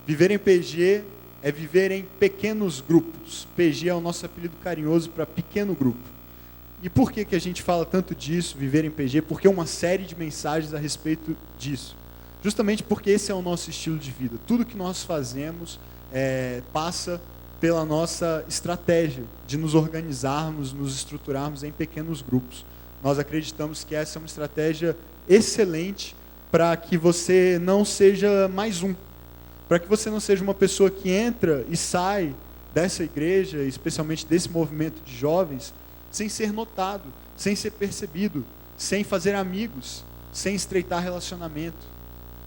Viver em PG é viver em pequenos grupos. PG é o nosso apelido carinhoso para pequeno grupo. E por que a gente fala tanto disso, viver em PG? Porque uma série de mensagens a respeito disso. Justamente porque esse é o nosso estilo de vida. Tudo que nós fazemos passa pela nossa estratégia de nos organizarmos, nos estruturarmos em pequenos grupos. Nós acreditamos que essa é uma estratégia excelente para que você não seja mais um. Para que você não seja uma pessoa que entra e sai dessa igreja, especialmente desse movimento de jovens, sem ser notado, sem ser percebido, sem fazer amigos, sem estreitar relacionamento,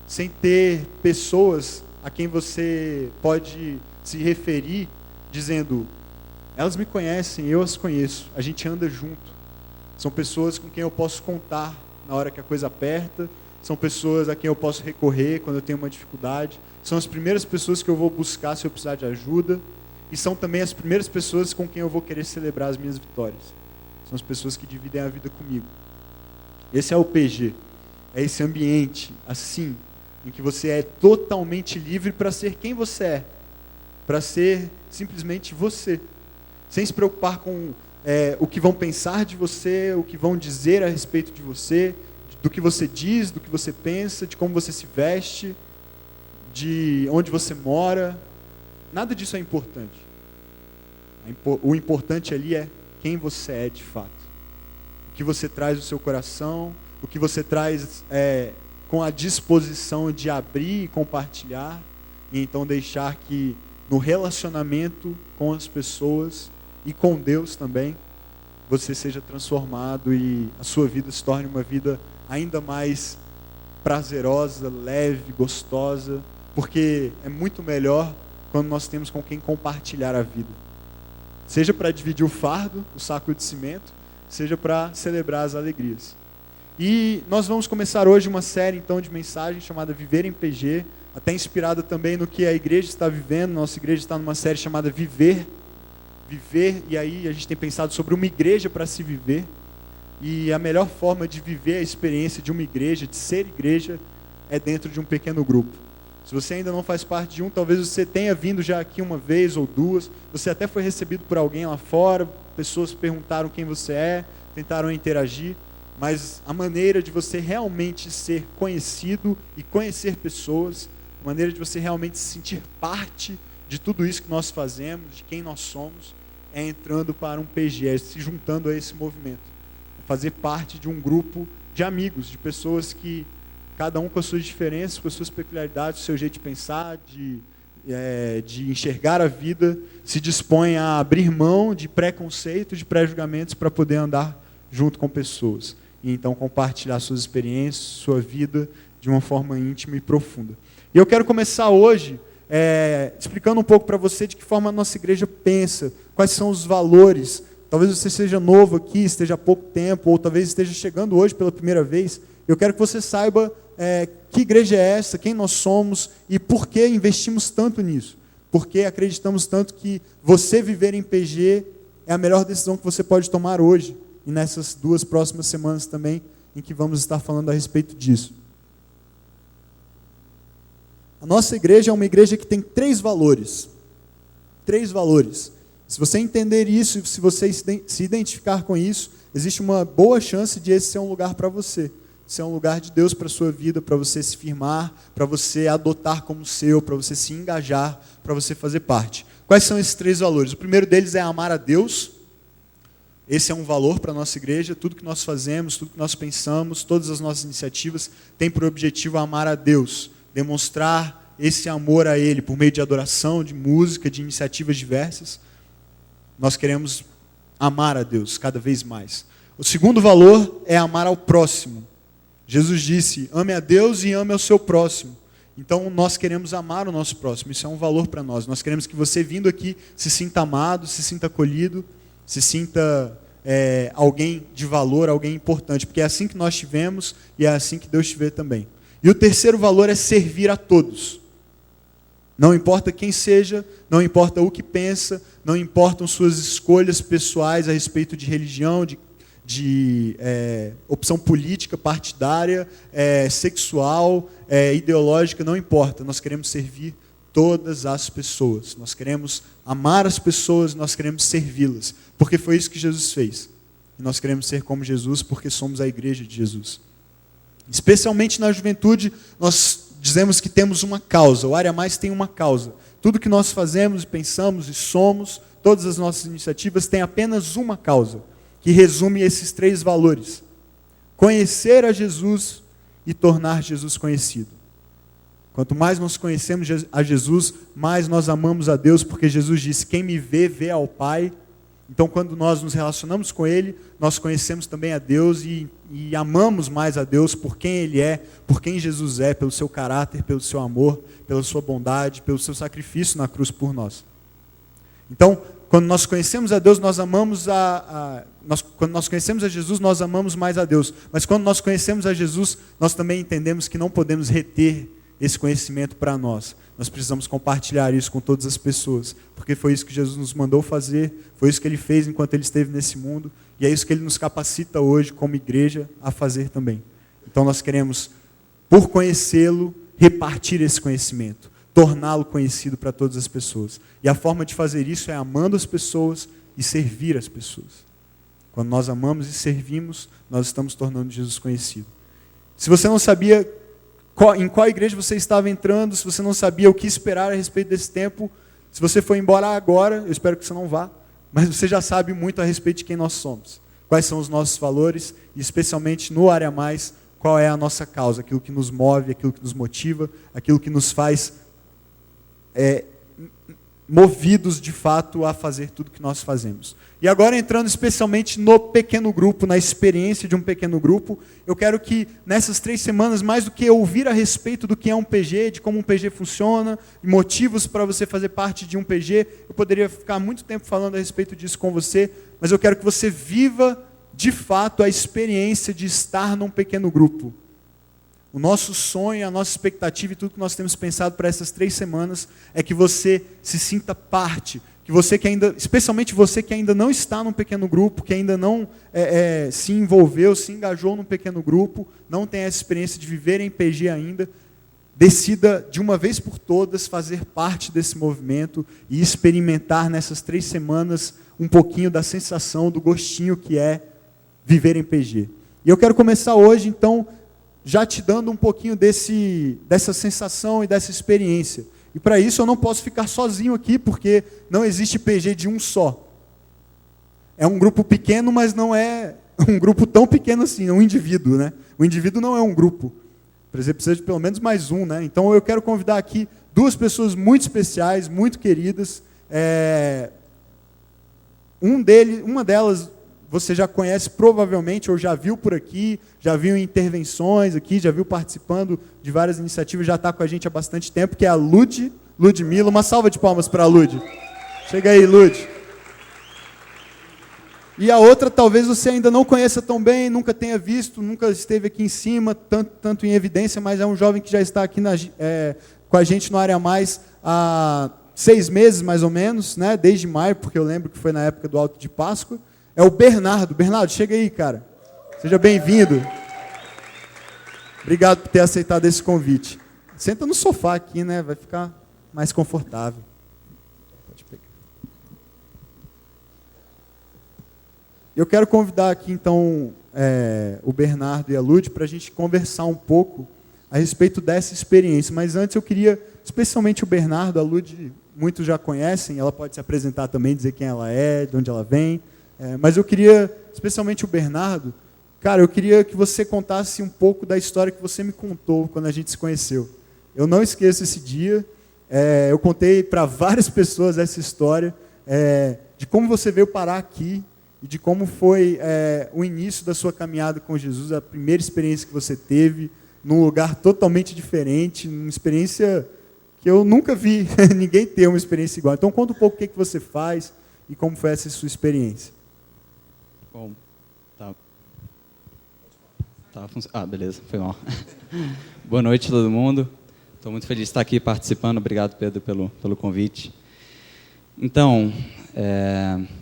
sem ter pessoas a quem você pode se referir dizendo: elas me conhecem, eu as conheço, a gente anda junto. São pessoas com quem eu posso contar na hora que a coisa aperta, são pessoas a quem eu posso recorrer quando eu tenho uma dificuldade, são as primeiras pessoas que eu vou buscar se eu precisar de ajuda, e são também as primeiras pessoas com quem eu vou querer celebrar as minhas vitórias. São as pessoas que dividem a vida comigo. Esse é o PG, é esse ambiente assim, em que você é totalmente livre para ser quem você é, para ser simplesmente você, sem se preocupar com o que vão pensar de você, o que vão dizer a respeito de você, do que você diz, do que você pensa, de como você se veste, de onde você mora. Nada disso é importante. O importante ali é quem você é de fato. O que você traz no seu coração, o que você traz com a disposição de abrir e compartilhar, e então deixar que no relacionamento com as pessoas e com Deus também, você seja transformado e a sua vida se torne uma vida ainda mais prazerosa, leve, gostosa, porque é muito melhor quando nós temos com quem compartilhar a vida. Seja para dividir o fardo, o saco de cimento, seja para celebrar as alegrias. E nós vamos começar hoje uma série então de mensagens chamada Viver em PG, até inspirada também no que a igreja está vivendo. Nossa igreja está numa série chamada Viver, e aí a gente tem pensado sobre uma igreja para se viver. E a melhor forma de viver a experiência de uma igreja, de ser igreja, é dentro de um pequeno grupo. Se você ainda não faz parte de um, talvez você tenha vindo já aqui uma vez ou duas, você até foi recebido por alguém lá fora, pessoas perguntaram quem você é, tentaram interagir, mas a maneira de você realmente ser conhecido e conhecer pessoas, a maneira de você realmente se sentir parte de tudo isso que nós fazemos, de quem nós somos, é entrando para um PG, se juntando a esse movimento. É fazer parte de um grupo de amigos, de pessoas que, cada um com as suas diferenças, com as suas peculiaridades, o seu jeito de pensar, de enxergar a vida, se dispõe a abrir mão de preconceitos, de pré-julgamentos para poder andar junto com pessoas. E então compartilhar suas experiências, sua vida de uma forma íntima e profunda. E eu quero começar hoje explicando um pouco para você de que forma a nossa igreja pensa, quais são os valores. Talvez você seja novo aqui, esteja há pouco tempo, ou talvez esteja chegando hoje pela primeira vez. Eu quero que você saiba que igreja é essa, quem nós somos e por que investimos tanto nisso. Porque acreditamos tanto que você viver em PG é a melhor decisão que você pode tomar hoje e nessas 2 próximas semanas também, em que vamos estar falando a respeito disso. A nossa igreja é uma igreja que tem 3 valores. 3 valores. Se você entender isso, se você se identificar com isso, existe uma boa chance de esse ser um lugar para você. Ser um lugar de Deus para a sua vida, para você se firmar, para você adotar como seu, para você se engajar, para você fazer parte. Quais são esses 3 valores? O primeiro deles é amar a Deus. Esse é um valor para a nossa igreja. Tudo que nós fazemos, tudo que nós pensamos, todas as nossas iniciativas têm por objetivo amar a Deus. Demonstrar esse amor a Ele por meio de adoração, de música, de iniciativas diversas. Nós queremos amar a Deus cada vez mais. O segundo valor é amar ao próximo. Jesus disse: ame a Deus e ame ao seu próximo. Então nós queremos amar o nosso próximo. Isso é um valor para nós. Nós queremos que você vindo aqui se sinta amado, se sinta acolhido, se sinta alguém de valor, alguém importante. Porque é assim que nós tivemos e é assim que Deus te vê também. E o terceiro valor é servir a todos. Não importa quem seja, não importa o que pensa, não importam suas escolhas pessoais a respeito de religião, de opção política, partidária, sexual, ideológica, não importa. Nós queremos servir todas as pessoas. Nós queremos amar as pessoas, nós queremos servi-las, porque foi isso que Jesus fez. E nós queremos ser como Jesus porque somos a igreja de Jesus. Especialmente na juventude, nós dizemos que temos uma causa. O Área Mais tem uma causa. Tudo que nós fazemos, pensamos e somos, todas as nossas iniciativas têm apenas uma causa, que resume esses 3 valores: conhecer a Jesus e tornar Jesus conhecido. Quanto mais nós conhecemos a Jesus, mais nós amamos a Deus, porque Jesus disse: quem me vê, vê ao Pai. Então, quando nós nos relacionamos com Ele, nós conhecemos também a Deus e amamos mais a Deus por quem Ele é, por quem Jesus é, pelo seu caráter, pelo seu amor, pela sua bondade, pelo seu sacrifício na cruz por nós. Então, quando nós conhecemos a Deus, nós amamos quando nós conhecemos a Jesus, nós amamos mais a Deus. Mas quando nós conhecemos a Jesus, nós também entendemos que não podemos reter esse conhecimento para nós. Nós precisamos compartilhar isso com todas as pessoas, porque foi isso que Jesus nos mandou fazer, foi isso que Ele fez enquanto Ele esteve nesse mundo, e é isso que Ele nos capacita hoje como igreja a fazer também. Então nós queremos, por conhecê-lo, repartir esse conhecimento, torná-lo conhecido para todas as pessoas. E a forma de fazer isso é amando as pessoas e servir as pessoas. Quando nós amamos e servimos, nós estamos tornando Jesus conhecido. Se você não sabia em qual igreja você estava entrando, se você não sabia o que esperar a respeito desse tempo, se você for embora agora, eu espero que você não vá, mas você já sabe muito a respeito de quem nós somos, quais são os nossos valores, e especialmente no Área Mais, qual é a nossa causa, aquilo que nos move, aquilo que nos motiva, aquilo que nos faz movidos de fato a fazer tudo que nós fazemos. E agora, entrando especialmente no pequeno grupo, na experiência de um pequeno grupo, eu quero que nessas 3 semanas, mais do que ouvir a respeito do que é um PG, de como um PG funciona, motivos para você fazer parte de um PG, eu poderia ficar muito tempo falando a respeito disso com você, mas eu quero que você viva de fato a experiência de estar num pequeno grupo. O nosso sonho, a nossa expectativa e tudo que nós temos pensado para essas 3 semanas é que você se sinta parte, que você que ainda, especialmente você que ainda não está num pequeno grupo, que ainda não se envolveu, se engajou num pequeno grupo, não tem essa experiência de viver em PG ainda, decida de uma vez por todas fazer parte desse movimento e experimentar nessas 3 semanas um pouquinho da sensação, do gostinho que é viver em PG. E eu quero começar hoje, então, já te dando um pouquinho dessa sensação e dessa experiência. E para isso eu não posso ficar sozinho aqui, porque não existe PG de um só. É um grupo pequeno, mas não é um grupo tão pequeno assim, é um indivíduo, né? O indivíduo não é um grupo. Precisa de pelo menos mais um, né? Então eu quero convidar aqui 2 pessoas muito especiais, muito queridas. Uma delas você já conhece provavelmente, ou já viu por aqui, já viu em intervenções aqui, já viu participando de várias iniciativas, já está com a gente há bastante tempo, que é a Ludmila. Uma salva de palmas para a Lud. Chega aí, Lud. E a outra, talvez você ainda não conheça tão bem, nunca tenha visto, nunca esteve aqui em cima, tanto em evidência, mas é um jovem que já está aqui com a gente no Área Mais há 6 meses, mais ou menos, né? Desde maio, porque eu lembro que foi na época do Alto de Páscoa. É o Bernardo. Bernardo, chega aí, cara. Seja bem-vindo. Obrigado por ter aceitado esse convite. Senta no sofá aqui, né? Vai ficar mais confortável. Pode pegar. Eu quero convidar aqui, então, o Bernardo e a Lud para a gente conversar um pouco a respeito dessa experiência. Mas antes eu queria, especialmente o Bernardo, a Lud, muitos já conhecem, ela pode se apresentar também, dizer quem ela é, de onde ela vem. Mas eu queria, especialmente o Bernardo, cara, eu queria que você contasse um pouco da história que você me contou quando a gente se conheceu. Eu não esqueço esse dia, eu contei para várias pessoas essa história, de como você veio parar aqui, e de como foi o início da sua caminhada com Jesus, a primeira experiência que você teve, num lugar totalmente diferente, uma experiência que eu nunca vi ninguém ter uma experiência igual. Então conta um pouco o que você faz e como foi essa sua experiência. Bom, beleza, foi mal. Boa noite, todo mundo. Estou muito feliz de estar aqui participando. Obrigado, Pedro, pelo convite. Então,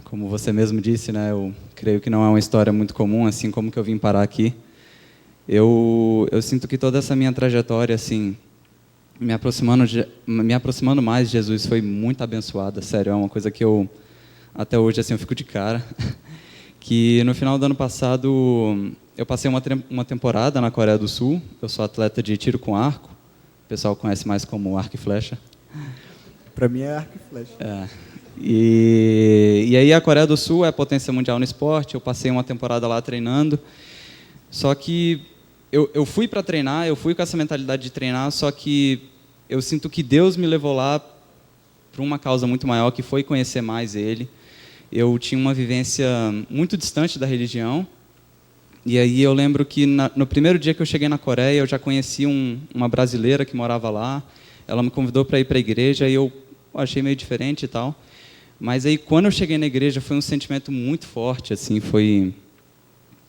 como você mesmo disse, né, eu creio que não é uma história muito comum, assim como que eu vim parar aqui. Eu sinto que toda essa minha trajetória, assim, me aproximando mais de Jesus foi muito abençoada, sério, é uma coisa que eu, até hoje, assim, eu fico de cara, que no final do ano passado, eu passei uma temporada na Coreia do Sul, eu sou atleta de tiro com arco, o pessoal conhece mais como arco e flecha. Para mim é arco e flecha. E aí a Coreia do Sul é potência mundial no esporte, eu passei uma temporada lá treinando, só que eu fui para treinar, eu fui com essa mentalidade de treinar, só que eu sinto que Deus me levou lá para uma causa muito maior, que foi conhecer mais Ele. Eu tinha uma vivência muito distante da religião, e aí eu lembro que no primeiro dia que eu cheguei na Coreia, eu já conheci uma brasileira que morava lá, ela me convidou para ir para a igreja, e eu achei meio diferente e tal. Mas aí, quando eu cheguei na igreja, foi um sentimento muito forte, assim,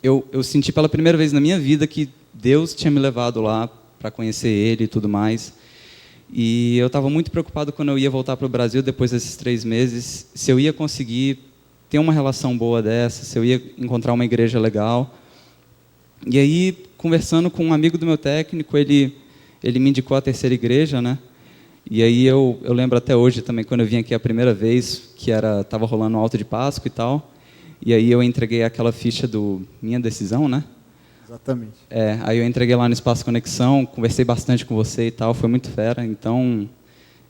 eu senti pela primeira vez na minha vida que Deus tinha me levado lá para conhecer Ele e tudo mais. E eu estava muito preocupado quando eu ia voltar para o Brasil depois desses 3 meses, se eu ia conseguir ter uma relação boa dessa, se eu ia encontrar uma igreja legal. E aí, conversando com um amigo do meu técnico, ele me indicou a terceira igreja, né? E aí eu lembro até hoje também, quando eu vim aqui a primeira vez, que estava rolando o Alto de Páscoa e tal, e aí eu entreguei aquela ficha do Minha Decisão, né? Exatamente. Aí eu entreguei lá no Espaço Conexão, conversei bastante com você e tal, foi muito fera, então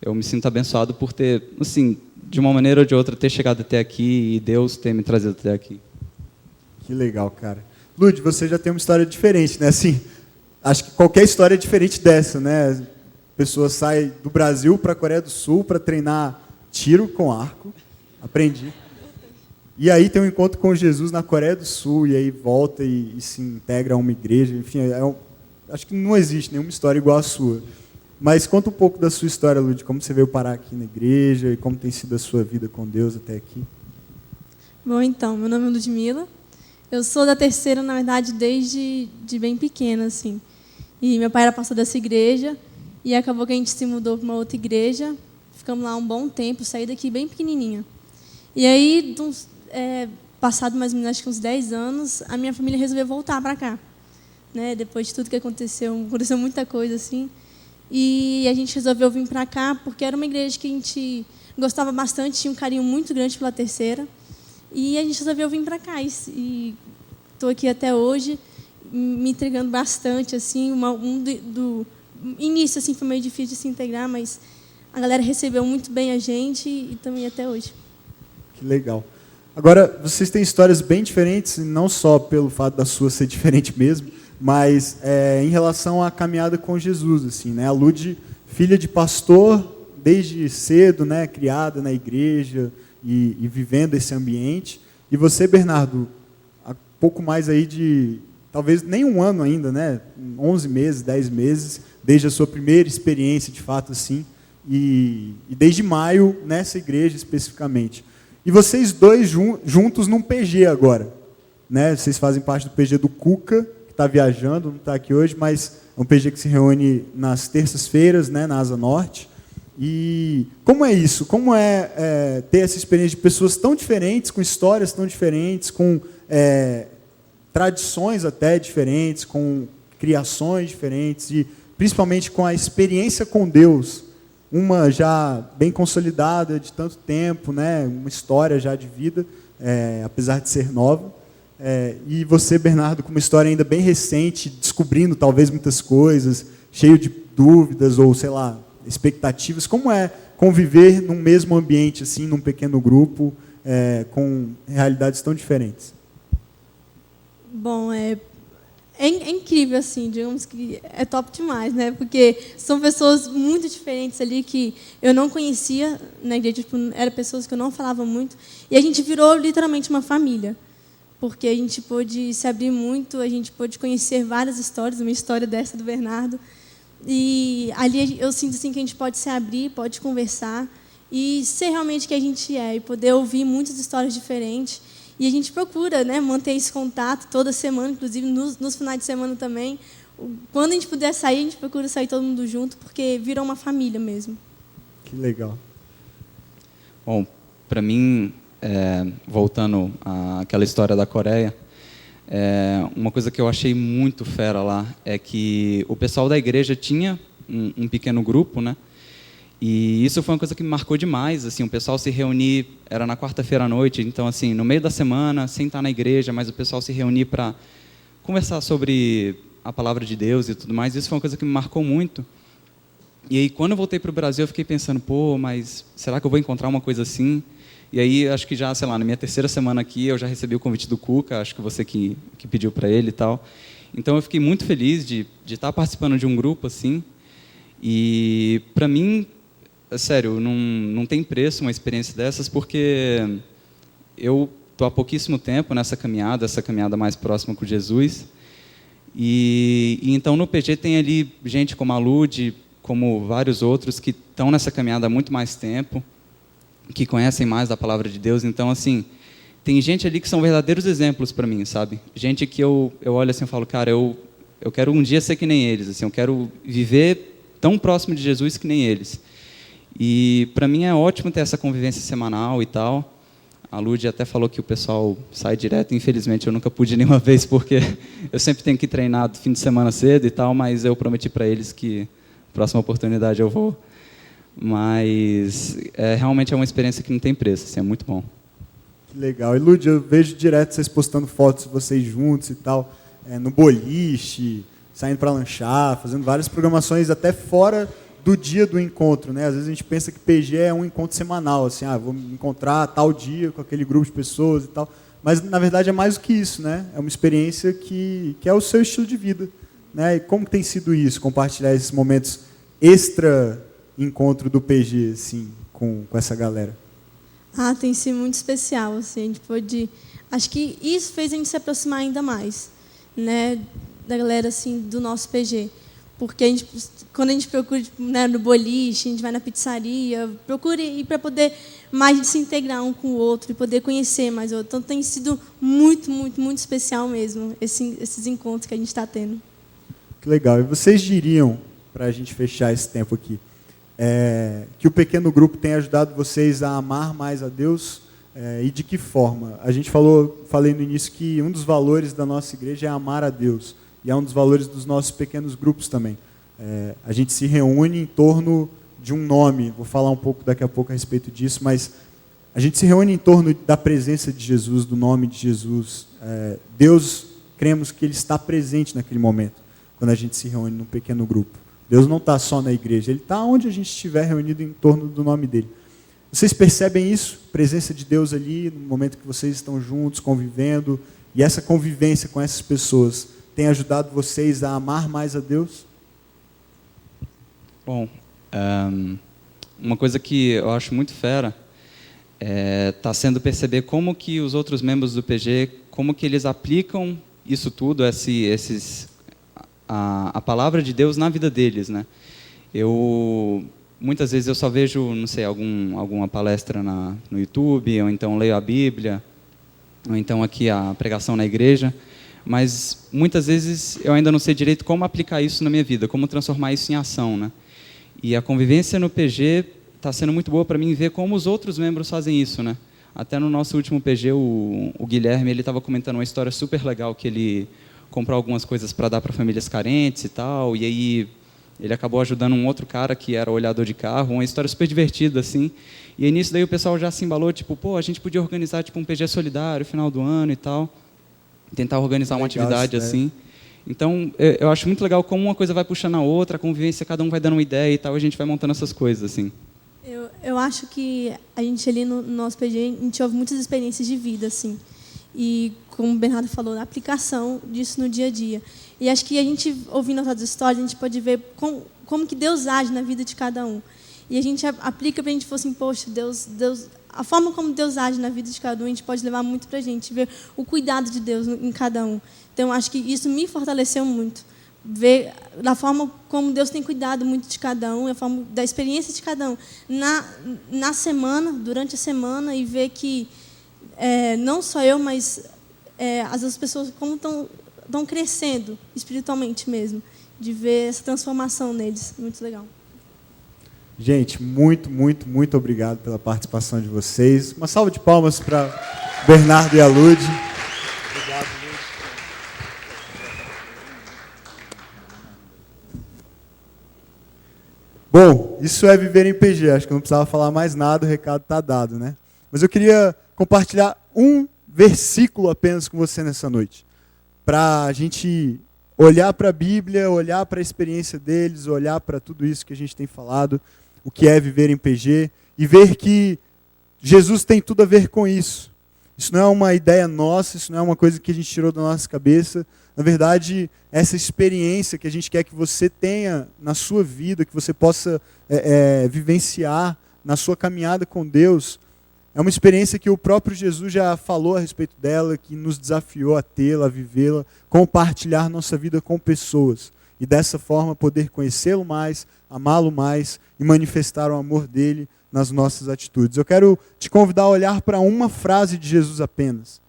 eu me sinto abençoado por ter, assim, de uma maneira ou de outra, ter chegado até aqui e Deus ter me trazido até aqui. Que legal, cara. Lud, você já tem uma história diferente, né? Assim, acho que qualquer história é diferente dessa, né? A pessoa sai do Brasil para a Coreia do Sul para treinar tiro com arco, aprendi. E aí tem um encontro com Jesus na Coreia do Sul, e aí volta e se integra a uma igreja. Enfim, acho que não existe nenhuma história igual a sua. Mas conta um pouco da sua história, Lud, como você veio parar aqui na igreja e como tem sido a sua vida com Deus até aqui. Bom, então, meu nome é Ludmila. Eu sou da terceira, na verdade, desde bem pequena, assim. E meu pai era pastor dessa igreja, e acabou que a gente se mudou para uma outra igreja. Ficamos lá um bom tempo, saí daqui bem pequenininha. E aí, passado mais ou menos acho que uns 10 anos, a minha família resolveu voltar para cá. Né? Depois de tudo que aconteceu muita coisa assim. E a gente resolveu vir para cá porque era uma igreja que a gente gostava bastante, tinha um carinho muito grande pela terceira. E a gente resolveu vir para cá. E estou aqui até hoje, me entregando bastante. Assim, do início assim, foi meio difícil de se integrar, mas a galera recebeu muito bem a gente e também até hoje. Que legal. Agora, vocês têm histórias bem diferentes, não só pelo fato da sua ser diferente mesmo, mas em relação à caminhada com Jesus, assim, né? A Lud, filha de pastor, desde cedo, né, criada na igreja e vivendo esse ambiente. E você, Bernardo, há pouco mais aí de, talvez nem um ano ainda, né? 11 meses, 10 meses, desde a sua primeira experiência, de fato, assim, e desde maio, nessa igreja especificamente. E vocês dois juntos num PG agora, né? Vocês fazem parte do PG do Cuca, que está viajando, não está aqui hoje, mas é um PG que se reúne nas terças-feiras, né, na Asa Norte. E como é isso? Como é ter essa experiência de pessoas tão diferentes, com histórias tão diferentes, com tradições até diferentes, com criações diferentes e principalmente com a experiência com Deus, uma já bem consolidada de tanto tempo, né? Uma história já de vida, apesar de ser nova. E você, Bernardo, com uma história ainda bem recente, descobrindo talvez muitas coisas, cheio de dúvidas ou, sei lá, expectativas. Como é conviver num mesmo ambiente, assim, num pequeno grupo, com realidades tão diferentes? Bom, é incrível, assim, digamos que é top demais, né? Porque são pessoas muito diferentes ali que eu não conhecia na igreja, tipo, eram pessoas que eu não falava muito, e a gente virou literalmente uma família, porque a gente pôde se abrir muito, a gente pôde conhecer várias histórias, uma história dessa do Bernardo, e ali eu sinto assim que a gente pode se abrir, pode conversar e ser realmente o que a gente é, e poder ouvir muitas histórias diferentes. E a gente procura, né, manter esse contato toda semana, inclusive nos finais de semana também. Quando a gente puder sair, a gente procura sair todo mundo junto, porque virou uma família mesmo. Que legal. Bom, para mim, voltando àquela história da Coreia, uma coisa que eu achei muito fera lá é que o pessoal da igreja tinha um pequeno grupo, né? E isso foi uma coisa que me marcou demais, assim, o pessoal se reunir, era na quarta-feira à noite, então, assim, no meio da semana, sem estar na igreja, mas o pessoal se reunir para conversar sobre a palavra de Deus e tudo mais, isso foi uma coisa que me marcou muito. E aí, quando eu voltei para o Brasil, eu fiquei pensando, pô, mas será que eu vou encontrar uma coisa assim? E aí, acho que já, sei lá, na minha terceira semana aqui, eu já recebi o convite do Cuca, acho que você que pediu para ele e tal. Então, eu fiquei muito feliz de estar participando de um grupo assim. E, para mim, sério, não tem preço uma experiência dessas, porque eu estou há pouquíssimo tempo nessa caminhada, essa caminhada mais próxima com Jesus. E então, no PG tem ali gente como a Lud, como vários outros que estão nessa caminhada há muito mais tempo, que conhecem mais da palavra de Deus. Então, assim, tem gente ali que são verdadeiros exemplos para mim, sabe? Gente que eu olho assim e falo, cara, eu quero um dia ser que nem eles, assim, eu quero viver tão próximo de Jesus que nem eles. E para mim é ótimo ter essa convivência semanal e tal. A Lud até falou que o pessoal sai direto, infelizmente eu nunca pude nenhuma vez, porque eu sempre tenho que treinar do fim de semana cedo e tal, mas eu prometi para eles que próxima oportunidade eu vou. Mas realmente é uma experiência que não tem preço, assim, é muito bom. Que legal. E Lud, eu vejo direto vocês postando fotos de vocês juntos e tal, no boliche, saindo para lanchar, fazendo várias programações até fora do dia do encontro, né? Às vezes a gente pensa que PG é um encontro semanal, assim, vou me encontrar tal dia com aquele grupo de pessoas e tal. Mas, na verdade, é mais do que isso, né? É uma experiência que é o seu estilo de vida, né? E como tem sido isso, compartilhar esses momentos extra-encontro do PG, assim, com essa galera? Tem sido muito especial, assim, a gente pôde... Acho que isso fez a gente se aproximar ainda mais, né, da galera, assim, do nosso PG. Porque quando a gente procura, né, no boliche, a gente vai na pizzaria, procura ir para poder mais se integrar um com o outro e poder conhecer mais o outro. Então, tem sido muito, muito, muito especial mesmo, esses encontros que a gente está tendo. Que legal. E vocês diriam, para a gente fechar esse tempo aqui, que o pequeno grupo tem ajudado vocês a amar mais a Deus? E de que forma? A gente falei no início que um dos valores da nossa igreja é amar a Deus. E é um dos valores dos nossos pequenos grupos também. A gente se reúne em torno de um nome. Vou falar um pouco daqui a pouco a respeito disso, mas a gente se reúne em torno da presença de Jesus, do nome de Jesus. Deus, cremos que Ele está presente naquele momento, quando a gente se reúne num pequeno grupo. Deus não está só na igreja, Ele está onde a gente estiver reunido em torno do nome dEle. Vocês percebem isso? Presença de Deus ali, no momento que vocês estão juntos, convivendo, e essa convivência com essas pessoas tem ajudado vocês a amar mais a Deus? Bom, uma coisa que eu acho muito fera está sendo perceber como que os outros membros do PG, como que eles aplicam isso tudo, a palavra de Deus na vida deles, né? Muitas vezes eu só vejo, não sei, alguma palestra no YouTube, ou então leio a Bíblia, ou então aqui a pregação na igreja, mas muitas vezes eu ainda não sei direito como aplicar isso na minha vida, como transformar isso em ação, né? E a convivência no PG está sendo muito boa para mim ver como os outros membros fazem isso, né? Até no nosso último PG, o Guilherme, ele estava comentando uma história super legal, que ele comprou algumas coisas para dar para famílias carentes e tal, e aí ele acabou ajudando um outro cara que era olhador de carro, uma história super divertida, assim. E aí nisso daí o pessoal já se embalou, tipo, pô, a gente podia organizar tipo um PG solidário, final do ano e tal, tentar organizar uma atividade assim. Então, eu acho muito legal como uma coisa vai puxando a outra, a convivência, cada um vai dando uma ideia e tal, a gente vai montando essas coisas, assim. Eu acho que a gente ali no nosso PG, a gente ouve muitas experiências de vida, assim. E, como o Bernardo falou, a aplicação disso no dia a dia. E acho que a gente, ouvindo as histórias, a gente pode ver como que Deus age na vida de cada um. E a gente aplica para a gente falar assim, poxa, Deus, a forma como Deus age na vida de cada um, a gente pode levar muito para a gente, ver o cuidado de Deus em cada um. Então, acho que isso me fortaleceu muito. Ver da forma como Deus tem cuidado muito de cada um, a forma da experiência de cada um na semana, durante a semana, e ver que não só eu, mas as outras pessoas como estão crescendo espiritualmente mesmo, de ver essa transformação neles. Muito legal. Gente, muito, muito, muito obrigado pela participação de vocês. Uma salva de palmas para Bernardo e a Lud. Obrigado, Lud. Bom, isso é viver em PG. Acho que eu não precisava falar mais nada, o recado está dado, né? Mas eu queria compartilhar um versículo apenas com você nessa noite, para a gente olhar para a Bíblia, olhar para a experiência deles, olhar para tudo isso que a gente tem falado, o que é viver em PG, e ver que Jesus tem tudo a ver com isso. Isso não é uma ideia nossa, isso não é uma coisa que a gente tirou da nossa cabeça. Na verdade, essa experiência que a gente quer que você tenha na sua vida, que você possa vivenciar na sua caminhada com Deus, é uma experiência que o próprio Jesus já falou a respeito dela, que nos desafiou a tê-la, a vivê-la, compartilhar nossa vida com pessoas. E dessa forma poder conhecê-lo mais, amá-lo mais e manifestar o amor dele nas nossas atitudes. Eu quero te convidar a olhar para uma frase de Jesus apenas.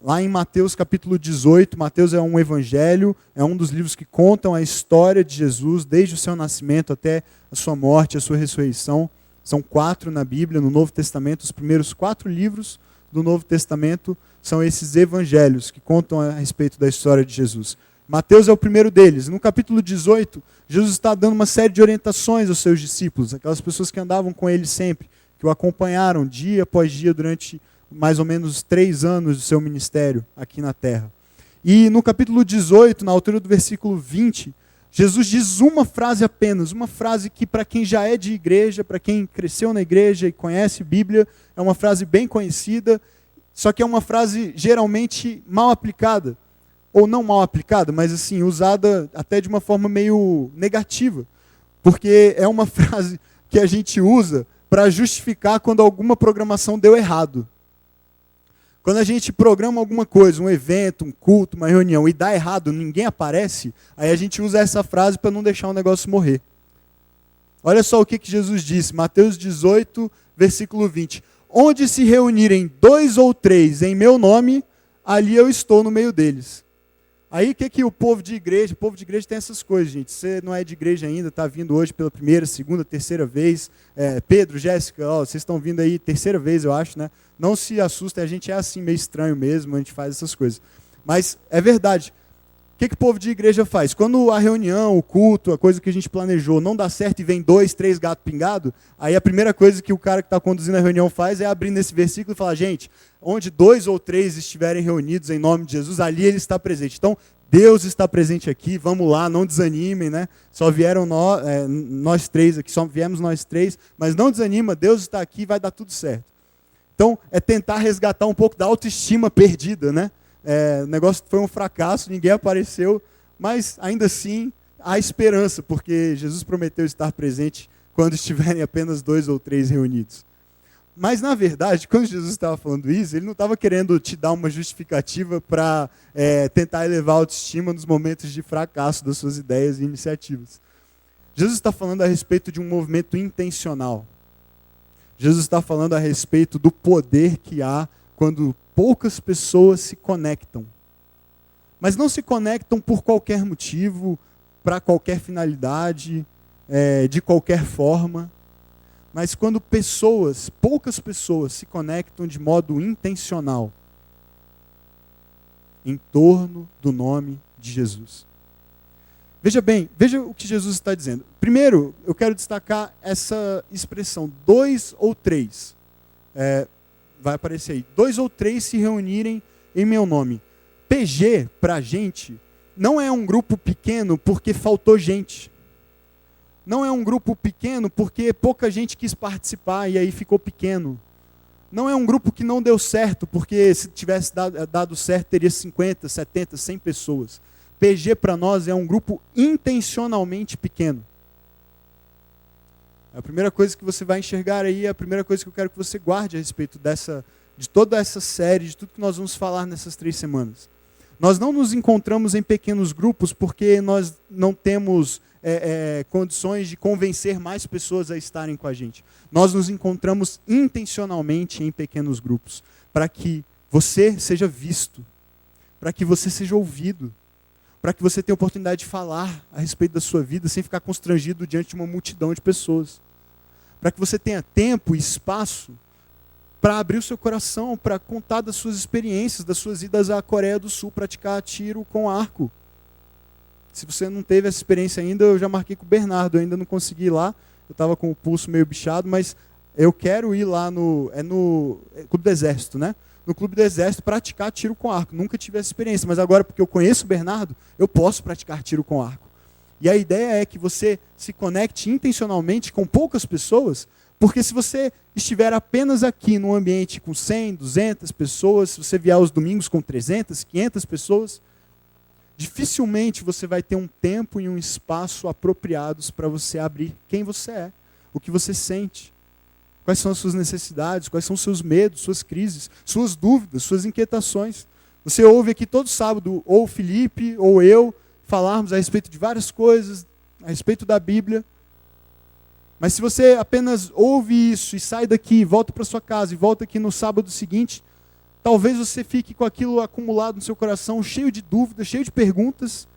Lá em Mateus capítulo 18, Mateus é um evangelho, é um dos livros que contam a história de Jesus, desde o seu nascimento até a sua morte, a sua ressurreição. São 4 na Bíblia, no Novo Testamento. Os primeiros 4 livros do Novo Testamento são esses evangelhos que contam a respeito da história de Jesus. Mateus é o primeiro deles. No capítulo 18, Jesus está dando uma série de orientações aos seus discípulos, aquelas pessoas que andavam com ele sempre, que o acompanharam dia após dia durante mais ou menos 3 anos do seu ministério aqui na terra. E no capítulo 18, na altura do versículo 20, Jesus diz uma frase apenas, uma frase que para quem já é de igreja, para quem cresceu na igreja e conhece Bíblia, é uma frase bem conhecida, só que é uma frase geralmente mal aplicada, ou não mal aplicada, mas assim, usada até de uma forma meio negativa, porque é uma frase que a gente usa para justificar quando alguma programação deu errado. Quando a gente programa alguma coisa, um evento, um culto, uma reunião, e dá errado, ninguém aparece, aí a gente usa essa frase para não deixar o negócio morrer. Olha só o que Jesus disse, Mateus 18, versículo 20. Onde se reunirem 2 ou 3 em meu nome, ali eu estou no meio deles. Aí o que o povo de igreja tem essas coisas, gente. Você não é de igreja ainda, está vindo hoje pela primeira, segunda, terceira vez. Pedro, Jéssica, vocês estão vindo aí terceira vez, eu acho, né? Não se assustem, a gente é assim meio estranho mesmo, a gente faz essas coisas. Mas é verdade. O que o povo de igreja faz? Quando a reunião, o culto, a coisa que a gente planejou não dá certo e vem 2, 3 gatos pingados, aí a primeira coisa que o cara que está conduzindo a reunião faz é abrir nesse versículo e falar, gente, onde 2 ou 3 estiverem reunidos em nome de Jesus, ali ele está presente. Então, Deus está presente aqui, vamos lá, não desanimem, né? Só vieram nós 3 aqui, só viemos nós 3, mas não desanima, Deus está aqui, vai dar tudo certo. Então, é tentar resgatar um pouco da autoestima perdida, né? O negócio foi um fracasso, ninguém apareceu, mas ainda assim há esperança, porque Jesus prometeu estar presente quando estiverem apenas 2 ou 3 reunidos. Mas, na verdade, quando Jesus estava falando isso, ele não estava querendo te dar uma justificativa para tentar elevar a autoestima nos momentos de fracasso das suas ideias e iniciativas. Jesus está falando a respeito de um movimento intencional. Jesus está falando a respeito do poder que há quando poucas pessoas se conectam. Mas não se conectam por qualquer motivo, para qualquer finalidade, de qualquer forma. Mas quando poucas pessoas se conectam de modo intencional em torno do nome de Jesus. Veja o que Jesus está dizendo. Primeiro, eu quero destacar essa expressão, 2 ou 3. Vai aparecer aí. 2 ou 3 se reunirem em meu nome. PG, para a gente, não é um grupo pequeno porque faltou gente. Não é um grupo pequeno porque pouca gente quis participar e aí ficou pequeno. Não é um grupo que não deu certo porque se tivesse dado certo teria 50, 70, 100 pessoas. PG para nós é um grupo intencionalmente pequeno. A primeira coisa que você vai enxergar aí, a primeira coisa que eu quero que você guarde a respeito de toda essa série, de tudo que nós vamos falar nessas 3 semanas. Nós não nos encontramos em pequenos grupos porque nós não temos condições de convencer mais pessoas a estarem com a gente. Nós nos encontramos intencionalmente em pequenos grupos, para que você seja visto, para que você seja ouvido, para que você tenha a oportunidade de falar a respeito da sua vida sem ficar constrangido diante de uma multidão de pessoas. Para que você tenha tempo e espaço para abrir o seu coração, para contar das suas experiências, das suas idas à Coreia do Sul, praticar tiro com arco. Se você não teve essa experiência ainda, eu já marquei com o Bernardo, eu ainda não consegui ir lá, eu estava com o pulso meio bichado, mas eu quero ir lá no Clube do Exército, né? No Clube do Exército praticar tiro com arco. Nunca tive essa experiência, mas agora porque eu conheço o Bernardo, eu posso praticar tiro com arco. E a ideia é que você se conecte intencionalmente com poucas pessoas, porque se você estiver apenas aqui num ambiente com 100, 200 pessoas, se você vier aos domingos com 300, 500 pessoas, dificilmente você vai ter um tempo e um espaço apropriados para você abrir quem você é, o que você sente, quais são as suas necessidades, quais são os seus medos, suas crises, suas dúvidas, suas inquietações. Você ouve aqui todo sábado, ou o Felipe, ou eu, falarmos a respeito de várias coisas, a respeito da Bíblia. Mas se você apenas ouve isso e sai daqui, volta para sua casa e volta aqui no sábado seguinte, talvez você fique com aquilo acumulado no seu coração, cheio de dúvidas, cheio de perguntas,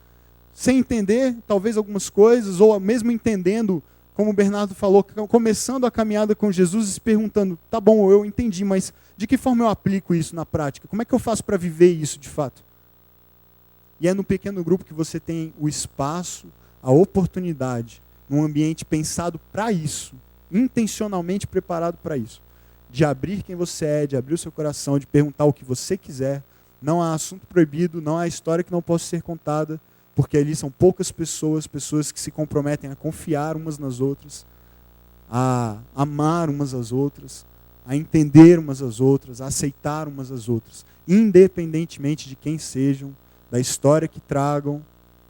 sem entender talvez algumas coisas, ou mesmo entendendo, como o Bernardo falou, começando a caminhada com Jesus e se perguntando, tá bom, eu entendi, mas de que forma eu aplico isso na prática? Como é que eu faço para viver isso de fato? E é no pequeno grupo que você tem o espaço, a oportunidade, num ambiente pensado para isso, intencionalmente preparado para isso, de abrir quem você é, de abrir o seu coração, de perguntar o que você quiser. Não há assunto proibido, não há história que não possa ser contada, porque ali são poucas pessoas, pessoas que se comprometem a confiar umas nas outras, a amar umas às outras, a entender umas às outras, a aceitar umas às outras, independentemente de quem sejam, da história que tragam,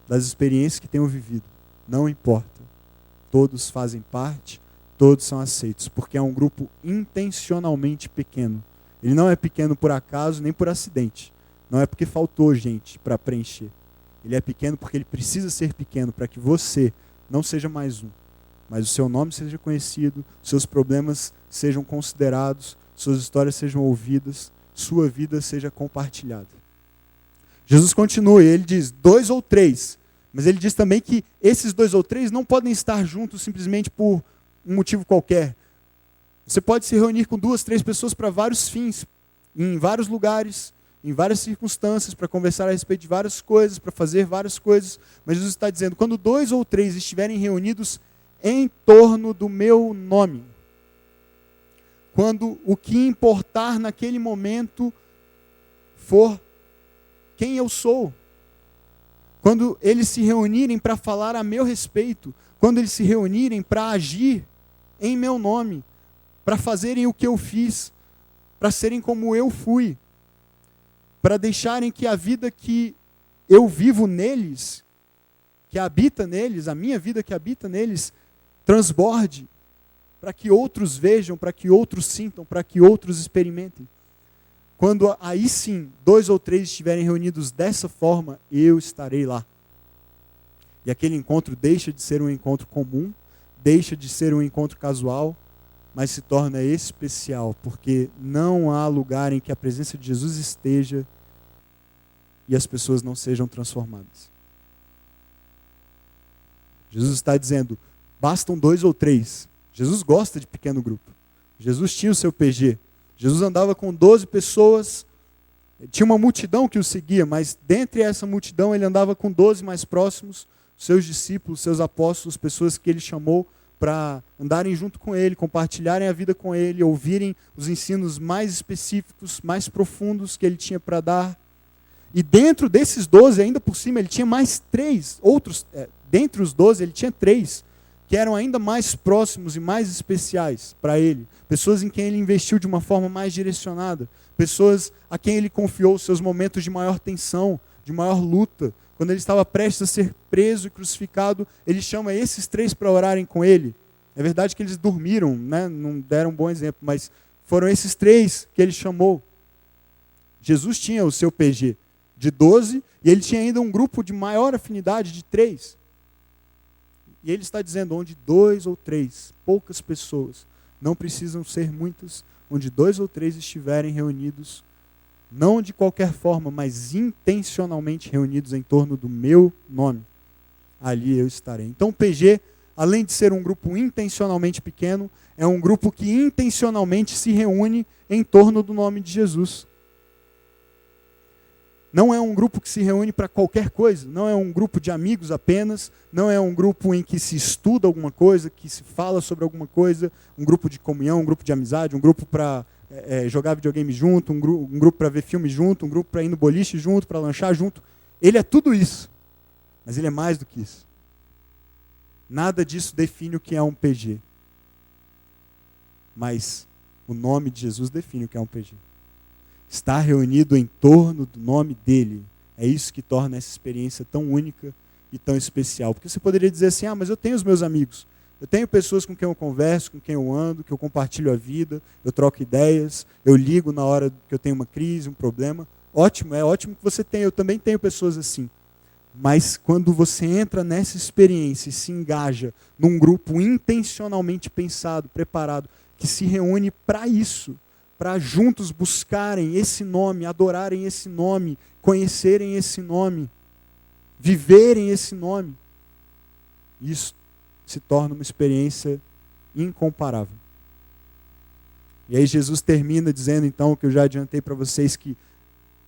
das experiências que tenham vivido. Não importa. Todos fazem parte, todos são aceitos, porque é um grupo intencionalmente pequeno. Ele não é pequeno por acaso, nem por acidente. Não é porque faltou gente para preencher. Ele é pequeno porque ele precisa ser pequeno, para que você não seja mais um, mas o seu nome seja conhecido, seus problemas sejam considerados, suas histórias sejam ouvidas, sua vida seja compartilhada. Jesus continua e ele diz, 2 ou 3, mas ele diz também que esses 2 ou 3 não podem estar juntos simplesmente por um motivo qualquer. Você pode se reunir com 2, 3 pessoas para vários fins, em vários lugares, em várias circunstâncias, para conversar a respeito de várias coisas, para fazer várias coisas. Mas Jesus está dizendo, quando 2 ou 3 estiverem reunidos em torno do meu nome, quando o que importar naquele momento for quem eu sou, quando eles se reunirem para falar a meu respeito, quando eles se reunirem para agir em meu nome, para fazerem o que eu fiz, para serem como eu fui, para deixarem que a vida que eu vivo neles, que habita neles, a minha vida que habita neles, transborde, para que outros vejam, para que outros sintam, para que outros experimentem. Quando aí sim, 2 ou 3 estiverem reunidos dessa forma, eu estarei lá. E aquele encontro deixa de ser um encontro comum, deixa de ser um encontro casual, mas se torna especial, porque não há lugar em que a presença de Jesus esteja e as pessoas não sejam transformadas. Jesus está dizendo, bastam 2 ou 3. Jesus gosta de pequeno grupo. Jesus tinha o seu PG. Jesus andava com 12 pessoas, tinha uma multidão que o seguia, mas dentre essa multidão ele andava com 12 mais próximos, seus discípulos, seus apóstolos, pessoas que ele chamou para andarem junto com ele, compartilharem a vida com ele, ouvirem os ensinos mais específicos, mais profundos que ele tinha para dar. E dentro desses 12, ainda por cima, ele tinha mais 3 outros, dentre os 12 ele tinha 3, que eram ainda mais próximos e mais especiais para ele. Pessoas em quem ele investiu de uma forma mais direcionada. Pessoas a quem ele confiou os seus momentos de maior tensão, de maior luta. Quando ele estava prestes a ser preso e crucificado, ele chama esses 3 para orarem com ele. É verdade que eles dormiram, né? Não deram um bom exemplo, mas foram esses 3 que ele chamou. Jesus tinha o seu PG de 12 e ele tinha ainda um grupo de maior afinidade de 3. E ele está dizendo, onde 2 ou 3, poucas pessoas, não precisam ser muitas, onde 2 ou 3 estiverem reunidos, não de qualquer forma, mas intencionalmente reunidos em torno do meu nome, ali eu estarei. Então o PG, além de ser um grupo intencionalmente pequeno, é um grupo que intencionalmente se reúne em torno do nome de Jesus. Não é um grupo que se reúne para qualquer coisa, não é um grupo de amigos apenas, não é um grupo em que se estuda alguma coisa, que se fala sobre alguma coisa, um grupo de comunhão, um grupo de amizade, um grupo para jogar videogame junto, um grupo para ver filme junto, um grupo para ir no boliche junto, para lanchar junto. Ele é tudo isso, mas ele é mais do que isso. Nada disso define o que é um PG. Mas o nome de Jesus define o que é um PG. Estar reunido em torno do nome dele. É isso que torna essa experiência tão única e tão especial. Porque você poderia dizer assim, mas eu tenho os meus amigos. Eu tenho pessoas com quem eu converso, com quem eu ando, que eu compartilho a vida, eu troco ideias, eu ligo na hora que eu tenho uma crise, um problema. Ótimo, é ótimo que você tenha. Eu também tenho pessoas assim. Mas quando você entra nessa experiência e se engaja num grupo intencionalmente pensado, preparado, que se reúne para isso, para juntos buscarem esse nome, adorarem esse nome, conhecerem esse nome, viverem esse nome. Isso se torna uma experiência incomparável. E aí Jesus termina dizendo então, o que eu já adiantei para vocês, que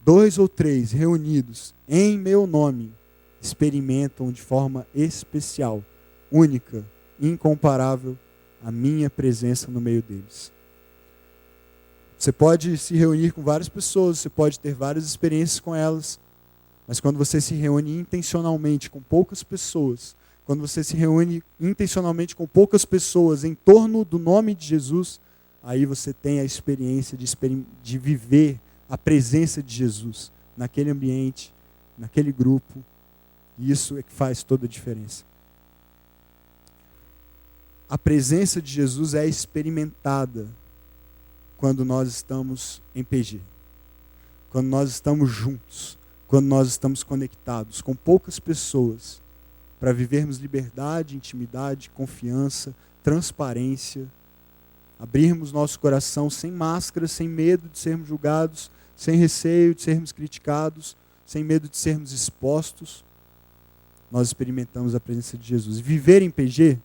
2 ou 3 reunidos em meu nome experimentam de forma especial, única, incomparável, a minha presença no meio deles. Você pode se reunir com várias pessoas, você pode ter várias experiências com elas, mas quando você se reúne intencionalmente com poucas pessoas, quando você se reúne intencionalmente com poucas pessoas em torno do nome de Jesus, aí você tem a experiência de viver a presença de Jesus naquele ambiente, naquele grupo, e isso é que faz toda a diferença. A presença de Jesus é experimentada quando nós estamos em PG, quando nós estamos juntos, quando nós estamos conectados com poucas pessoas, para vivermos liberdade, intimidade, confiança, transparência, abrirmos nosso coração sem máscara, sem medo de sermos julgados, sem receio de sermos criticados, sem medo de sermos expostos. Nós experimentamos a presença de Jesus. Viver em PG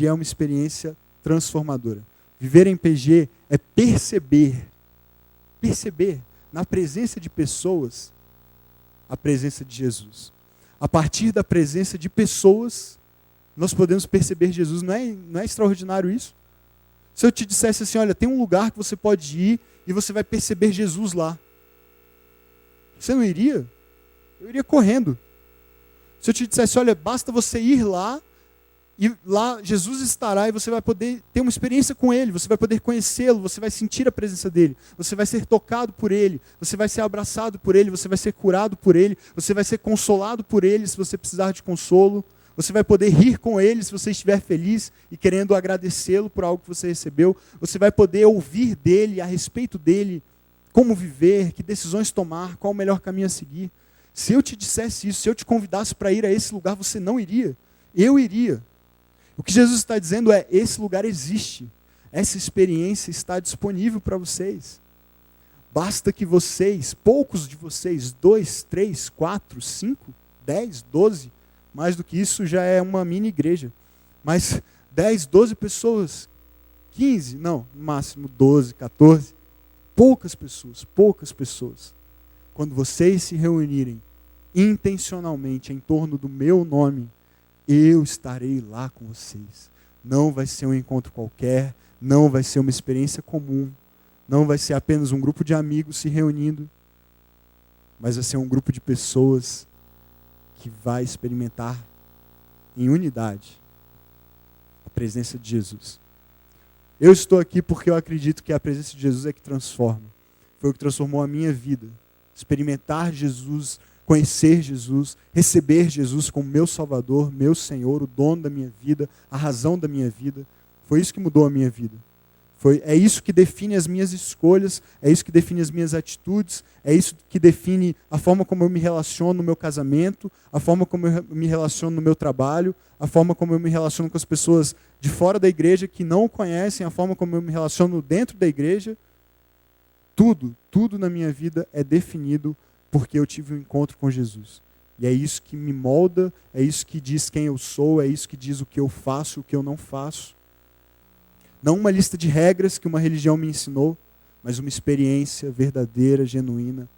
é uma experiência transformadora. Viver em PG é perceber na presença de pessoas a presença de Jesus. A partir da presença de pessoas, nós podemos perceber Jesus. Não é extraordinário isso? Se eu te dissesse assim, olha, tem um lugar que você pode ir e você vai perceber Jesus lá. Você não iria? Eu iria correndo. Se eu te dissesse, olha, basta você ir lá, e lá Jesus estará e você vai poder ter uma experiência com Ele, você vai poder conhecê-lo, você vai sentir a presença dEle, você vai ser tocado por Ele, você vai ser abraçado por Ele, você vai ser curado por Ele, você vai ser consolado por Ele se você precisar de consolo, você vai poder rir com Ele se você estiver feliz e querendo agradecê-lo por algo que você recebeu, você vai poder ouvir dEle, a respeito dEle, como viver, que decisões tomar, qual o melhor caminho a seguir. Se eu te dissesse isso, se eu te convidasse para ir a esse lugar, você não iria. Eu iria. O que Jesus está dizendo é, esse lugar existe. Essa experiência está disponível para vocês. Basta que vocês, poucos de vocês, 2, 3, 4, 5, 10, 12, mais do que isso já é uma mini igreja. Mas 10, 12 pessoas, 15, não, no máximo 12, 14. Poucas pessoas. Quando vocês se reunirem intencionalmente em torno do meu nome, eu estarei lá com vocês. Não vai ser um encontro qualquer, não vai ser uma experiência comum, não vai ser apenas um grupo de amigos se reunindo, mas vai ser um grupo de pessoas que vai experimentar em unidade a presença de Jesus. Eu estou aqui porque eu acredito que a presença de Jesus é que transforma. Foi o que transformou a minha vida. Experimentar Jesus, conhecer Jesus, receber Jesus como meu Salvador, meu Senhor, o dono da minha vida, a razão da minha vida. Foi isso que mudou a minha vida. É isso que define as minhas escolhas, é isso que define as minhas atitudes, é isso que define a forma como eu me relaciono no meu casamento, a forma como eu me relaciono no meu trabalho, a forma como eu me relaciono com as pessoas de fora da igreja que não o conhecem, a forma como eu me relaciono dentro da igreja. Tudo na minha vida é definido porque eu tive um encontro com Jesus. E é isso que me molda, é isso que diz quem eu sou, é isso que diz o que eu faço, o que eu não faço. Não uma lista de regras que uma religião me ensinou, mas uma experiência verdadeira, genuína,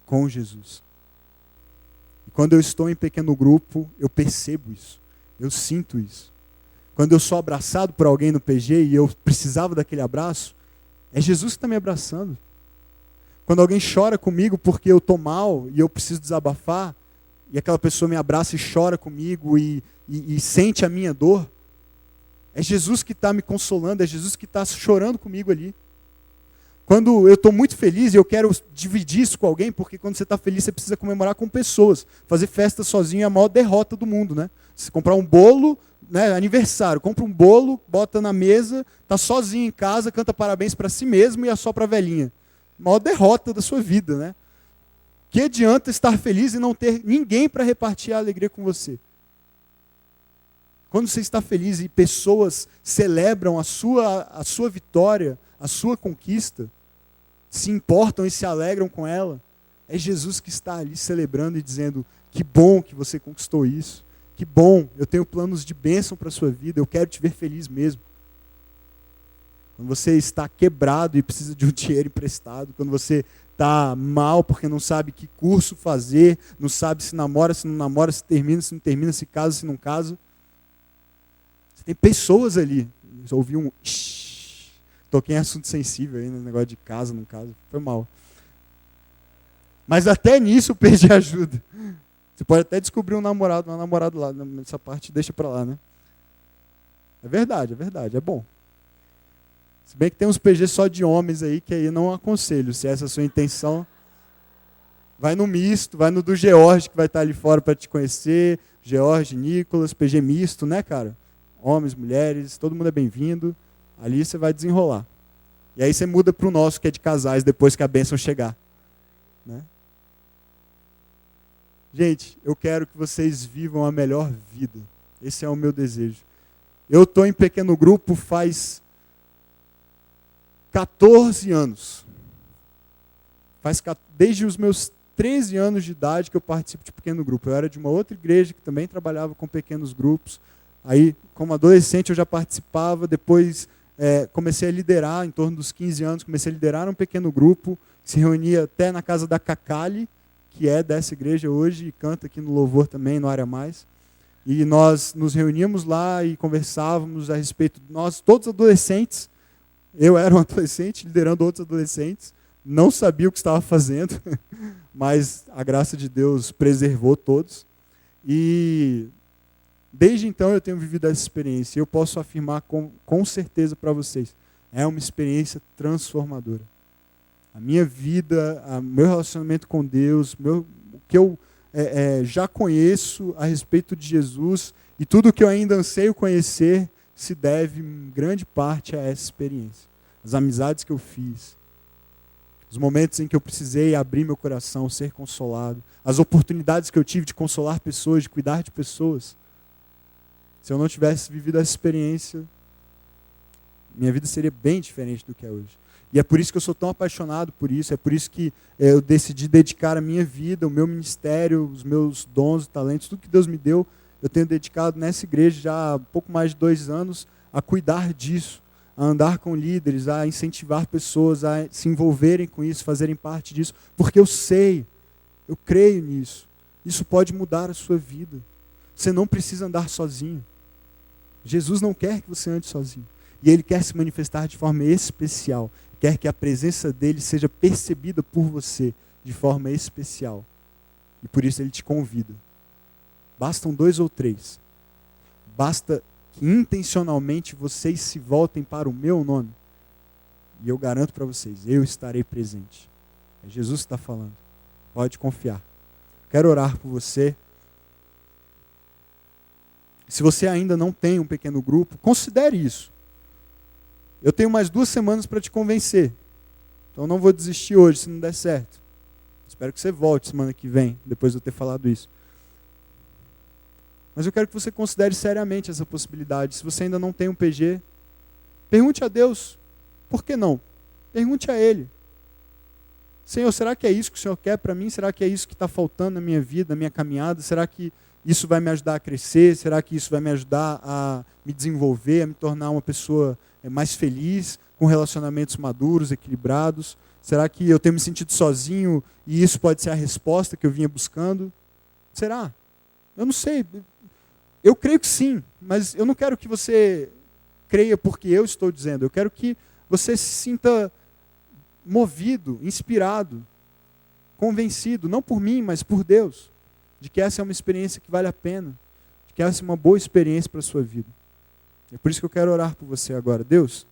com Jesus. E quando eu estou em pequeno grupo, eu percebo isso, eu sinto isso. Quando eu sou abraçado por alguém no PG e eu precisava daquele abraço, é Jesus que está me abraçando. Quando alguém chora comigo porque eu estou mal e eu preciso desabafar, e aquela pessoa me abraça e chora comigo e sente a minha dor, é Jesus que está me consolando, é Jesus que está chorando comigo ali. Quando eu estou muito feliz e eu quero dividir isso com alguém, porque quando você está feliz você precisa comemorar com pessoas. Fazer festa sozinho é a maior derrota do mundo, né? Você comprar um bolo, né, aniversário, compra um bolo, bota na mesa, está sozinho em casa, canta parabéns para si mesmo e assopra a velhinha. Maior derrota da sua vida, né? Que adianta estar feliz e não ter ninguém para repartir a alegria com você? Quando você está feliz e pessoas celebram a sua vitória, a sua conquista, se importam e se alegram com ela, é Jesus que está ali celebrando e dizendo: que bom que você conquistou isso, que bom, eu tenho planos de bênção para a sua vida, eu quero te ver feliz mesmo. Quando você está quebrado e precisa de um dinheiro emprestado, quando você está mal porque não sabe que curso fazer, não sabe se namora, se não namora, se termina, se não termina, se casa, se não casa, você tem pessoas ali. Eu ouvi um toquei em assunto sensível aí, no negócio de casa, não casa, foi mal. Mas até nisso o PG ajuda. Você pode até descobrir um namorado, uma namorada lá, nessa parte deixa pra lá, né? É verdade, é bom. Se bem que tem uns PG só de homens aí, que aí eu não aconselho, se essa é a sua intenção. Vai no misto, vai no do George, que vai estar ali fora para te conhecer, George, Nicolas, PG misto, né, cara? Homens, mulheres, todo mundo é bem-vindo. Ali você vai desenrolar. E aí você muda para o nosso, que é de casais, depois que a bênção chegar. Né? Gente, eu quero que vocês vivam a melhor vida. Esse é o meu desejo. Eu estou em pequeno grupo faz 14 anos. Desde os meus 13 anos de idade que eu participo de pequeno grupo. Eu era de uma outra igreja que também trabalhava com pequenos grupos. Aí, como adolescente, eu já participava, depois comecei a liderar, em torno dos 15 anos, comecei a liderar um pequeno grupo, que se reunia até na casa da Cacali, que é dessa igreja hoje, e canta aqui no Louvor também, no Área Mais. E nós nos reuníamos lá e conversávamos a respeito de nós, todos adolescentes. Eu era um adolescente, liderando outros adolescentes, não sabia o que estava fazendo, mas a graça de Deus preservou todos. E desde então eu tenho vivido essa experiência. E eu posso afirmar com certeza para vocês, é uma experiência transformadora. A minha vida, o meu relacionamento com Deus, o que eu já conheço a respeito de Jesus e tudo o que eu ainda anseio conhecer se deve em grande parte a essa experiência. As amizades que eu fiz, os momentos em que eu precisei abrir meu coração, ser consolado, as oportunidades que eu tive de consolar pessoas, de cuidar de pessoas. Se eu não tivesse vivido essa experiência, minha vida seria bem diferente do que é hoje. E é por isso que eu sou tão apaixonado por isso, é por isso que eu decidi dedicar a minha vida, o meu ministério, os meus dons e talentos, tudo que Deus me deu, eu tenho dedicado nessa igreja já há pouco mais de 2 anos a cuidar disso, a andar com líderes, a incentivar pessoas a se envolverem com isso, fazerem parte disso, porque eu sei, eu creio nisso. Isso pode mudar a sua vida. Você não precisa andar sozinho. Jesus não quer que você ande sozinho. E Ele quer se manifestar de forma especial. Quer que a presença dEle seja percebida por você de forma especial. E por isso Ele te convida. Bastam 2 ou 3. Basta que intencionalmente vocês se voltem para o meu nome. E eu garanto para vocês, eu estarei presente. É Jesus que está falando. Pode confiar. Quero orar por você. Se você ainda não tem um pequeno grupo, considere isso. Eu tenho mais 2 semanas para te convencer. Então não vou desistir hoje se não der certo. Espero que você volte semana que vem, depois de eu ter falado isso. Mas eu quero que você considere seriamente essa possibilidade. Se você ainda não tem um PG, pergunte a Deus. Por que não? Pergunte a Ele. Senhor, será que é isso que o Senhor quer para mim? Será que é isso que está faltando na minha vida, na minha caminhada? Será que isso vai me ajudar a crescer? Será que isso vai me ajudar a me desenvolver, a me tornar uma pessoa mais feliz, com relacionamentos maduros, equilibrados? Será que eu tenho me sentido sozinho e isso pode ser a resposta que eu vinha buscando? Será? Eu não sei. Eu creio que sim, mas eu não quero que você creia porque eu estou dizendo. Eu quero que você se sinta movido, inspirado, convencido, não por mim, mas por Deus, de que essa é uma experiência que vale a pena, de que essa é uma boa experiência para a sua vida. É por isso que eu quero orar por você agora. Deus,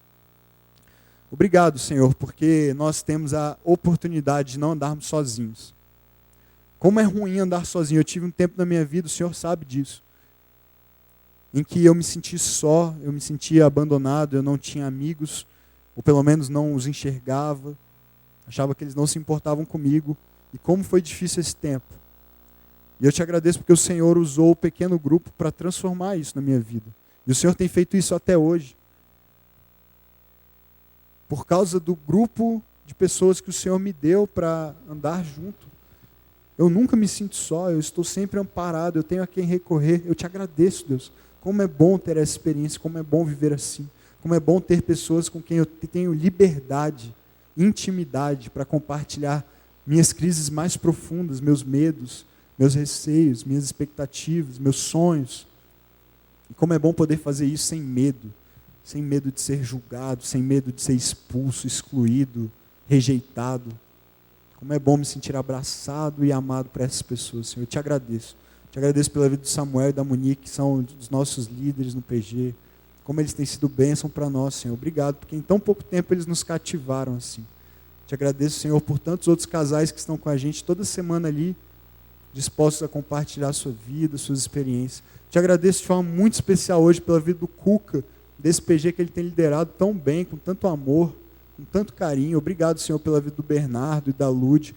obrigado, Senhor, porque nós temos a oportunidade de não andarmos sozinhos. Como é ruim andar sozinho. Eu tive um tempo na minha vida, o Senhor sabe disso, em que eu me senti só, eu me sentia abandonado, eu não tinha amigos, ou pelo menos não os enxergava, achava que eles não se importavam comigo, e como foi difícil esse tempo. E eu te agradeço porque o Senhor usou o pequeno grupo para transformar isso na minha vida. E o Senhor tem feito isso até hoje. Por causa do grupo de pessoas que o Senhor me deu para andar junto. Eu nunca me sinto só, eu estou sempre amparado, eu tenho a quem recorrer. Eu te agradeço, Deus. Como é bom ter essa experiência, como é bom viver assim. Como é bom ter pessoas com quem eu tenho liberdade, intimidade para compartilhar minhas crises mais profundas, meus medos, meus receios, minhas expectativas, meus sonhos. E como é bom poder fazer isso sem medo de ser julgado, sem medo de ser expulso, excluído, rejeitado. Como é bom me sentir abraçado e amado por essas pessoas, Senhor. Eu te agradeço. Te agradeço pela vida do Samuel e da Monique, que são os nossos líderes no PG. Como eles têm sido bênção para nós, Senhor. Obrigado, porque em tão pouco tempo eles nos cativaram assim. Te agradeço, Senhor, por tantos outros casais que estão com a gente toda semana ali, dispostos a compartilhar a sua vida, suas experiências. Te agradeço de forma muito especial hoje pela vida do Cuca, desse PG que ele tem liderado tão bem, com tanto amor, com tanto carinho. Obrigado, Senhor, pela vida do Bernardo e da Lude.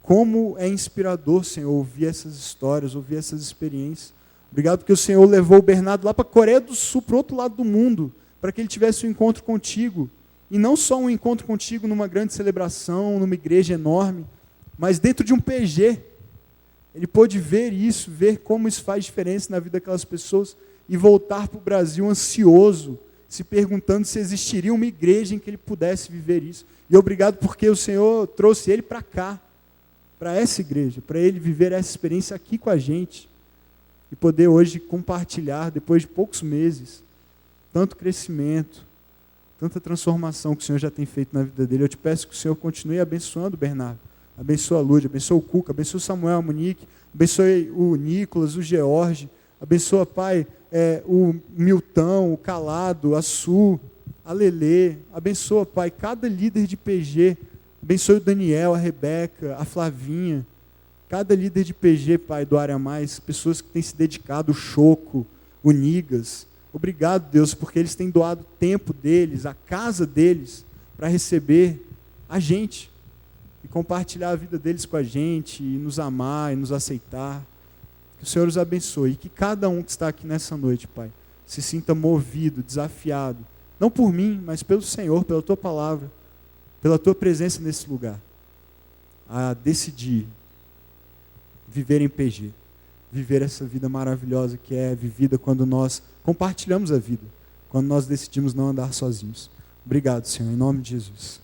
Como é inspirador, Senhor, ouvir essas histórias, ouvir essas experiências. Obrigado porque o Senhor levou o Bernardo lá para a Coreia do Sul, para o outro lado do mundo, para que ele tivesse um encontro contigo. E não só um encontro contigo numa grande celebração, numa igreja enorme, mas dentro de um PG. Ele pôde ver isso, ver como isso faz diferença na vida daquelas pessoas e voltar para o Brasil ansioso, se perguntando se existiria uma igreja em que ele pudesse viver isso. E obrigado porque o Senhor trouxe ele para cá, para essa igreja, para ele viver essa experiência aqui com a gente e poder hoje compartilhar, depois de poucos meses, tanto crescimento, tanta transformação que o Senhor já tem feito na vida dele. Eu te peço que o Senhor continue abençoando o Bernardo, abençoa a Lúdia, abençoa o Cuca, abençoa o Samuel, a Monique, abençoe o Nicolas, o George, abençoa, Pai, o Milton, o Calado, a Su, a Lelê, abençoa, Pai, cada líder de PG, abençoe o Daniel, a Rebeca, a Flavinha, cada líder de PG, Pai, do Área Mais, pessoas que têm se dedicado, o Choco, o Nigas. Obrigado, Deus, porque eles têm doado o tempo deles, a casa deles, para receber a gente e compartilhar a vida deles com a gente, e nos amar, e nos aceitar. Que o Senhor os abençoe, e que cada um que está aqui nessa noite, Pai, se sinta movido, desafiado, não por mim, mas pelo Senhor, pela Tua palavra, pela Tua presença nesse lugar, a decidir viver em PG, viver essa vida maravilhosa que é vivida quando nós compartilhamos a vida, quando nós decidimos não andar sozinhos. Obrigado, Senhor, em nome de Jesus.